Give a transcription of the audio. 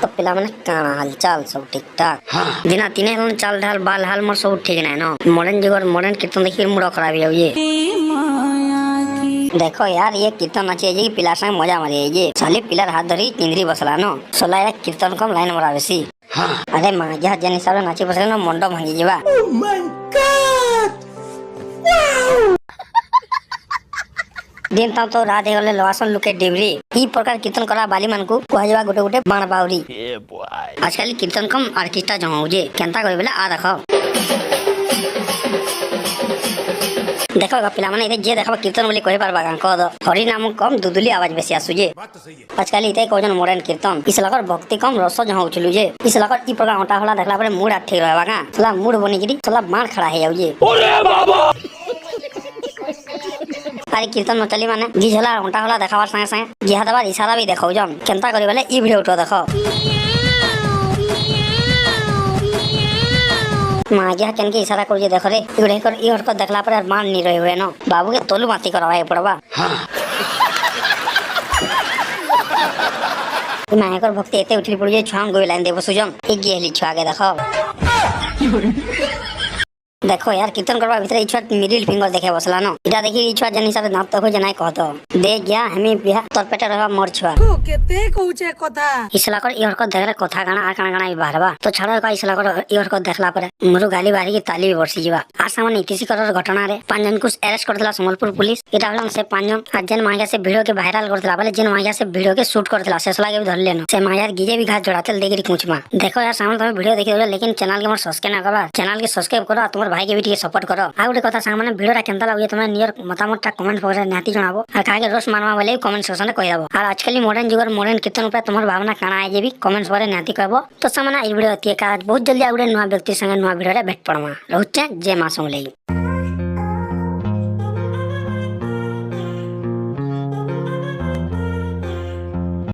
तो पिला मैंने काना हालचाल सब ठीक ठाक दिना तीने हलन चाल ढाल बाल हाल मोर सब ठीक नहीं नो मॉडर्न जुगर मॉडर्न कीर्तन देखिए मुड़ा खराब है ये देखो यार ये कीर्तन नाचे जी पिला संग मजा मारे ये साली पिलर हाथ धरी केंद्री बसला नो सोला यार कीर्तन कम लाइन मरा बेसी अरे मां जहा जन हिसाब नाची बसले नो मंडो भांगी जीवा ओह माय गॉड दिन तो राधे गले लवासन लुके डिबरी ई प्रकार कीर्तन करा बाली मन को कहजवा गोटे गोटे बाण बावरी आजकल कीर्तन कम ऑर्केस्ट्रा जमा होजे केनता करे बेला आ देखो देखो पिला माने इते जे देखो कीर्तन बोली कहि पारबा गां कह दो हरि नाम कम दुदुली आवाज बेसी आसुजे आजकल इते कोजन मॉडर्न कीर्तन इस लगर भक्ति कम रस जहा उछलु जे इस लगर ई प्रकार ओटा होला देखला परे मूड ठीक रहबा गां सला मूड बनी गिरी सला बाण खड़ा है जाउजे अरे बाबा अरे कीर्तन न चली माने जी झला घंटा होला देखावार संगे संगे जी हाथ बार इशारा भी देखौ जम केनता करी बेले ई वीडियो उठो देखो मां गया केन के इशारा कर जे देखो रे इगड़े कर ई हरकत देखला पर मान नहीं रहे हुए न बाबू के तोलू माती करवाए पड़वा हां मां कर भक्ति एते उठली पड़ जे छांग गोई लाइन देबो सुजम एक गेली छ आगे देखो देखो यार कीर्तन करवा भीतर इछवा मिडिल फिंगर देखे बसला न इटा देखि इछवा जनी सारे नाप तक जनाय कहतो दे गया हमी बिहा तोर पेटे रहबा मोर छुआ को केते कहूचे कथा इसला कर इहर को देखरे कथा गाना आ गाना गाना बारबा तो छाड़ का इसला कर इहर को देखला पर मोर गाली बारी की ताली बरसी जीवा आ सामने किसी कर घटना रे पांच जन को अरेस्ट करथला संबलपुर पुलिस इटा हलन से पांच जन आ जन मांगा से वीडियो के वायरल करथला बोले जन मांगा से वीडियो के शूट करथला सेसला के भी धर लेनो से मांगा गिजे भी घात जोड़ातल देगिरी कुचमा देखो यार सामने तुम वीडियो देखि लेकिन चैनल के मोर सब्सक्राइब ना करबा चैनल के सब्सक्राइब करो तुमर भाई के भी सपोर्ट करो आ गोटे कथा सांग माने वीडियो केनता लागै तुम नियर मतामत टा कमेंट बॉक्स रे नाती जणाबो आ कागे रोस मानवा बोले कमेंट सेक्शन रे कहि दबो आ आजकल मॉडर्न जुगर मॉडर्न कीर्तन ऊपर तुमर भावना काना आइ जेबी कमेंट्स बारे नाती कहबो तो सामने ई वीडियो अति का बहुत जल्दी आ गोटे नवा व्यक्ति संगे नवा वीडियो रे भेट पड़मा रहउचे जय मां संग लेई।